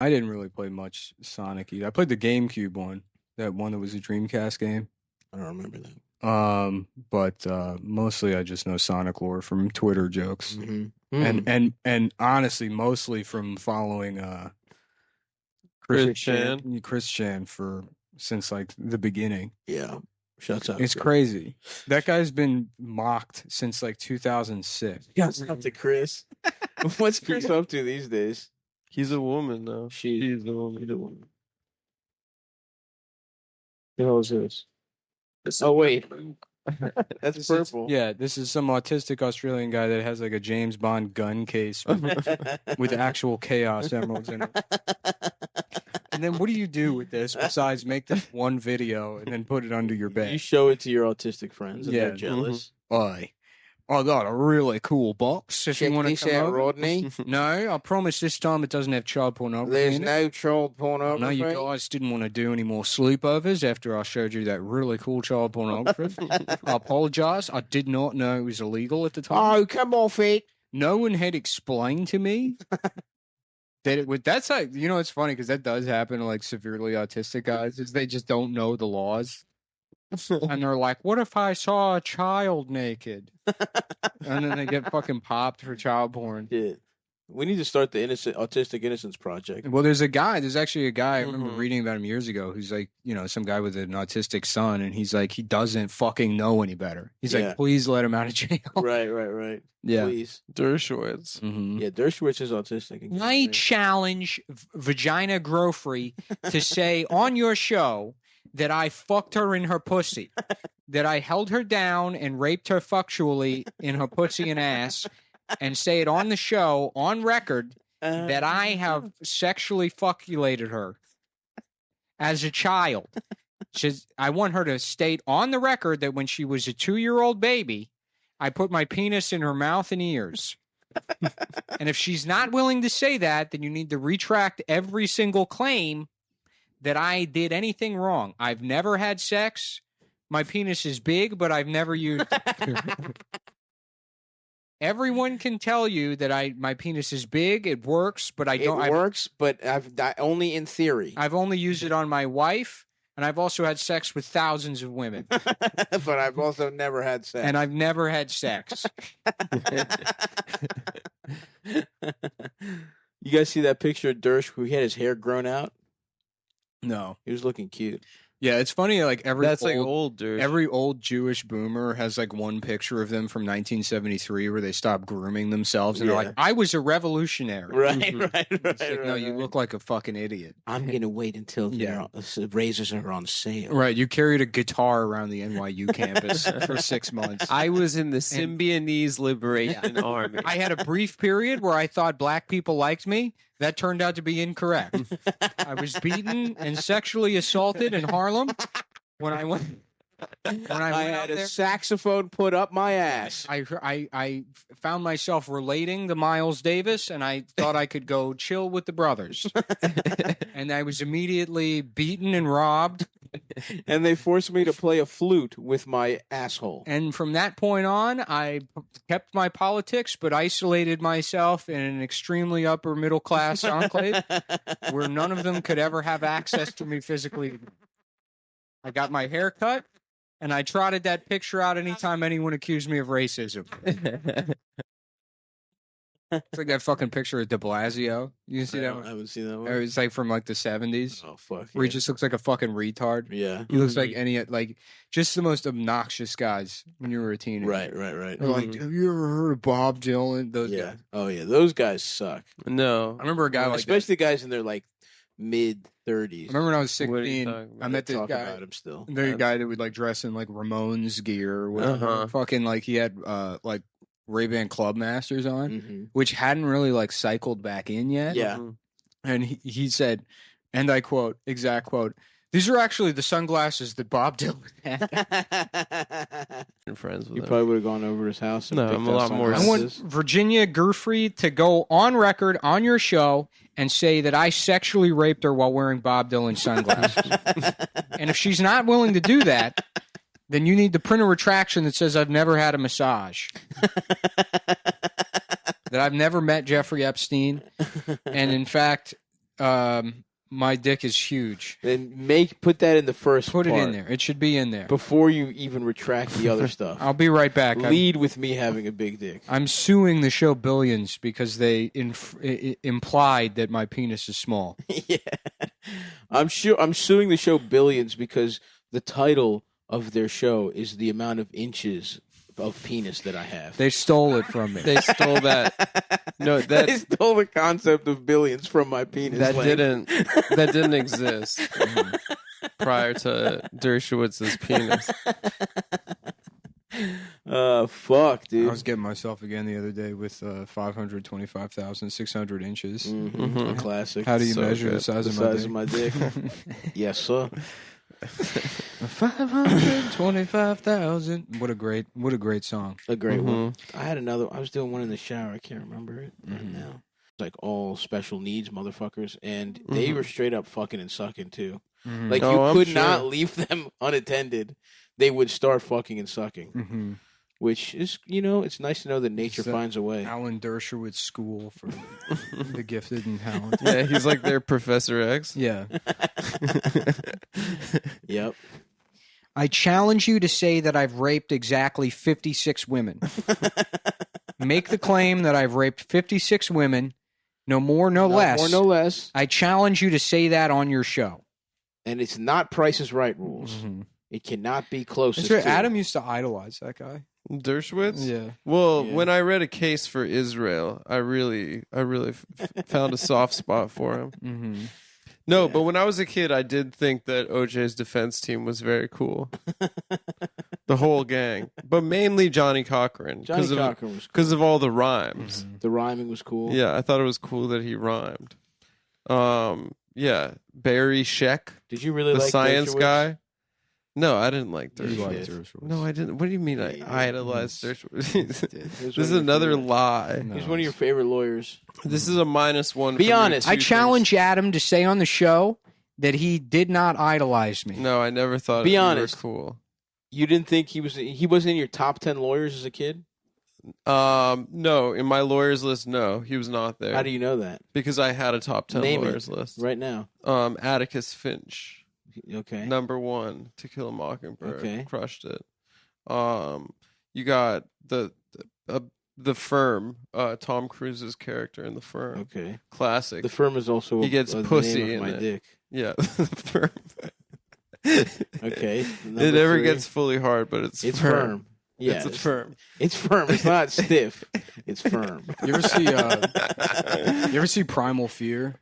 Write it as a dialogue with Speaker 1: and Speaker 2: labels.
Speaker 1: I didn't really play much Sonic either. I played the GameCube one, that one that was a Dreamcast game.
Speaker 2: I don't remember that.
Speaker 1: But mostly I just know Sonic lore from Twitter jokes,
Speaker 2: Mm-hmm.
Speaker 1: and honestly, mostly from following
Speaker 3: Chris Chan.
Speaker 1: Chris Chan for since like the beginning.
Speaker 2: Yeah, shouts out.
Speaker 1: It's crazy. That guy's been mocked since like 2006.
Speaker 2: Shouts out to Chris. What's Chris up to these days?
Speaker 3: He's a woman now.
Speaker 2: She's a woman. The hell is this? Oh wait, that's purple.
Speaker 1: Yeah, this is some autistic Australian guy that has like a James Bond gun case with actual Chaos Emeralds in it. And then what do you do with this besides make this one video and then put it under your bed?
Speaker 2: You show it to your autistic friends and they're jealous.
Speaker 1: I got a really cool box. If you want to come over.
Speaker 2: Rodney.
Speaker 1: No, I promise this time it doesn't have child pornography.
Speaker 2: There's
Speaker 1: in it.
Speaker 2: no child pornography.
Speaker 1: No, you guys didn't want to do any more sleepovers after I showed you that really cool child pornography. I apologize. I did not know it was illegal at the time.
Speaker 2: Oh, come off it.
Speaker 1: No one had explained to me that it would. That's like, you know, it's funny because that does happen to like severely autistic guys, is they just don't know the laws. And they're like, what if I saw a child naked? And then they get fucking popped for child porn.
Speaker 2: Yeah. We need to start the Autistic Innocence Project.
Speaker 1: Well, there's actually a guy, I remember reading about him years ago, who's like, you know, some guy with an autistic son, and he's like, he doesn't fucking know any better. He's like, please let him out of jail.
Speaker 2: Right.
Speaker 1: Yeah.
Speaker 2: Please.
Speaker 3: Dershowitz.
Speaker 1: Mm-hmm.
Speaker 2: Yeah, Dershowitz is autistic.
Speaker 1: I challenge Vagina Grofrey to say on your show that I fucked her in her pussy, that I held her down and raped her fuctually in her pussy and ass, and say it on the show, on record, that I have sexually fuckulated her as a child. I want her to state on the record that when she was a 2-year-old baby, I put my penis in her mouth and ears. And if she's not willing to say that, then you need to retract every single claim that I did anything wrong. I've never had sex. My penis is big, but I've never used it. Everyone can tell you that my penis is big. It works, but I don't.
Speaker 2: It works, but only in theory.
Speaker 1: I've only used it on my wife, and I've also had sex with thousands of women.
Speaker 2: But I've also never had sex.
Speaker 1: And I've never had sex.
Speaker 2: You guys see that picture of Dersh who he had his hair grown out?
Speaker 1: No.
Speaker 2: He was looking cute.
Speaker 1: Yeah, it's funny. Like
Speaker 3: like old dude.
Speaker 1: Every old Jewish boomer has like one picture of them from 1973 where they stopped grooming themselves, and they're like, "I was a revolutionary."
Speaker 2: Right.
Speaker 1: No, you look like a fucking idiot.
Speaker 2: I'm gonna wait until the razors are on sale.
Speaker 1: Right, you carried a guitar around the NYU campus for 6 months.
Speaker 3: I was in the Symbionese Liberation Army.
Speaker 1: I had a brief period where I thought black people liked me. That turned out to be incorrect. I was beaten and sexually assaulted in Harlem when I went.
Speaker 2: I had a saxophone put up my ass.
Speaker 1: I found myself relating to Miles Davis, and I thought I could go chill with the brothers. And I was immediately beaten and robbed.
Speaker 2: And they forced me to play a flute with my asshole.
Speaker 1: And from that point on, I kept my politics, but isolated myself in an extremely upper middle class enclave where none of them could ever have access to me physically. I got my hair cut, and I trotted that picture out anytime anyone accused me of racism. It's like that fucking picture of de Blasio. You see that one?
Speaker 2: I haven't seen that one.
Speaker 1: It's like from like the 70s.
Speaker 2: Oh, fuck.
Speaker 1: Where he just looks like a fucking retard.
Speaker 2: Yeah.
Speaker 1: He looks like just the most obnoxious guys when you were a teenager.
Speaker 2: Right.
Speaker 1: They're like, have you ever heard of Bob Dylan? Those guys.
Speaker 2: Oh, yeah. Those guys suck.
Speaker 3: No.
Speaker 1: I remember a guy
Speaker 2: especially guys in their like mid-30s.
Speaker 1: I remember when I was 16, I met this guy.
Speaker 2: About him still.
Speaker 1: The guy that would like dress in like Ramones gear or whatever. Fucking like he had like Ray-Ban Club Masters on, which hadn't really like cycled back in yet.
Speaker 2: Yeah.
Speaker 1: And he said, and I quote, exact quote, "These are actually the sunglasses that Bob Dylan had."
Speaker 3: Friends with
Speaker 2: you probably would have gone over to his house. And
Speaker 3: I'm a lot more.
Speaker 1: I want Virginia Gerfrey to go on record on your show and say that I sexually raped her while wearing Bob Dylan sunglasses. And if she's not willing to do that, then you need to print a retraction that says I've never had a massage. That I've never met Jeffrey Epstein. And in fact, My dick is huge.
Speaker 2: Then put that in the first
Speaker 1: Put it
Speaker 2: part
Speaker 1: in there. It should be in there.
Speaker 2: before you even retract the other stuff.
Speaker 1: I'll be right back.
Speaker 2: Lead with me having a big dick.
Speaker 1: I'm suing the show Billions because they implied that my penis is small.
Speaker 2: Yeah, I'm suing the show Billions because the title of their show is the amount of inches of penis that I have.
Speaker 1: They stole it from me.
Speaker 3: They stole that. No,
Speaker 2: They stole the concept of billions from my penis.
Speaker 3: that
Speaker 2: length.
Speaker 3: didn't exist prior to Dershowitz's penis.
Speaker 2: Fuck, dude.
Speaker 1: I was getting myself again the other day with 525,600 inches.
Speaker 2: A classic.
Speaker 1: How do you
Speaker 3: So
Speaker 1: measure
Speaker 3: good.
Speaker 1: the size
Speaker 2: the
Speaker 1: of my
Speaker 2: size
Speaker 1: dick?
Speaker 2: of my dick? Yes, sir.
Speaker 1: 525,000. What a great song.
Speaker 2: A great one. I had another. I was doing one in the shower. I can't remember it right now. Like all special needs motherfuckers, and they were straight up fucking and sucking too. Like
Speaker 3: Oh,
Speaker 2: you
Speaker 3: I'm
Speaker 2: could
Speaker 3: sure.
Speaker 2: not leave them unattended. They would start fucking and sucking,
Speaker 1: Mm-hmm.
Speaker 2: which is, it's nice to know that nature
Speaker 1: Is that
Speaker 2: finds a way.
Speaker 1: Alan Dershowitz School for the Gifted and Talented.
Speaker 3: Yeah, he's like their Professor X.
Speaker 1: Yeah.
Speaker 2: Yep.
Speaker 1: I challenge you to say that I've raped exactly 56 women. Make the claim that I've raped 56 women, no more, no less.
Speaker 2: More, no less.
Speaker 1: I challenge you to say that on your show.
Speaker 2: And it's not Price is Right rules.
Speaker 1: Mm-hmm.
Speaker 2: It cannot be closest
Speaker 1: That's right.
Speaker 2: to.
Speaker 1: Adam used to idolize that guy.
Speaker 3: Dershowitz?
Speaker 1: Yeah.
Speaker 3: Well,
Speaker 2: Yeah.
Speaker 3: when I read A Case for Israel, I really found a soft spot for him.
Speaker 1: Mm-hmm.
Speaker 3: No,
Speaker 2: Yeah.
Speaker 3: but when I was a kid, I did think that OJ's defense team was very cool. The whole gang, but mainly Johnny Cochran
Speaker 2: Johnny Cochran was cool.
Speaker 3: because of all the rhymes.
Speaker 2: The rhyming was cool.
Speaker 3: Yeah, I thought it was cool that he rhymed. Yeah, Barry Sheck,
Speaker 2: Did you really
Speaker 3: the
Speaker 2: like
Speaker 3: science
Speaker 2: Dershowitz?
Speaker 3: guy. No, I didn't like
Speaker 2: You
Speaker 3: Dershowitz.
Speaker 2: did.
Speaker 3: No, I didn't. What do you mean
Speaker 2: Yeah, you did.
Speaker 3: I idolized Dershowitz?
Speaker 2: He was
Speaker 3: This
Speaker 2: one
Speaker 3: is
Speaker 2: of your
Speaker 3: another
Speaker 2: favorite-
Speaker 3: lie.
Speaker 1: No.
Speaker 2: He's one of your favorite lawyers.
Speaker 3: This is a -1.
Speaker 2: Be
Speaker 3: for me.
Speaker 2: honest.
Speaker 3: Two
Speaker 1: I challenge Adam to say on the show that he did not idolize me.
Speaker 3: things. No, I never thought.
Speaker 2: Be
Speaker 3: you were
Speaker 2: honest.
Speaker 3: cool.
Speaker 2: You didn't think he wasn't in your top 10 lawyers as a kid?
Speaker 3: No, in my lawyers list, no, he was not there.
Speaker 2: How do you know that?
Speaker 3: Because I had a top 10
Speaker 2: Name it.
Speaker 3: lawyers list.
Speaker 2: Right now.
Speaker 3: Atticus Finch,
Speaker 2: Okay.
Speaker 3: #1, To Kill a Mockingbird,
Speaker 2: Okay.
Speaker 3: crushed it. You got the Firm, Tom Cruise's character in The Firm,
Speaker 2: Okay.
Speaker 3: classic.
Speaker 2: The Firm is also
Speaker 3: He gets
Speaker 2: the
Speaker 3: pussy
Speaker 2: name
Speaker 3: in
Speaker 2: of my
Speaker 3: it.
Speaker 2: dick.
Speaker 3: Yeah, The Firm.
Speaker 2: Okay.
Speaker 3: It
Speaker 2: Number
Speaker 3: never
Speaker 2: 3.
Speaker 3: gets fully hard, but it's
Speaker 2: firm. Yeah,
Speaker 3: It's firm.
Speaker 2: It's firm. It's not stiff. It's firm.
Speaker 1: You ever see Primal Fear?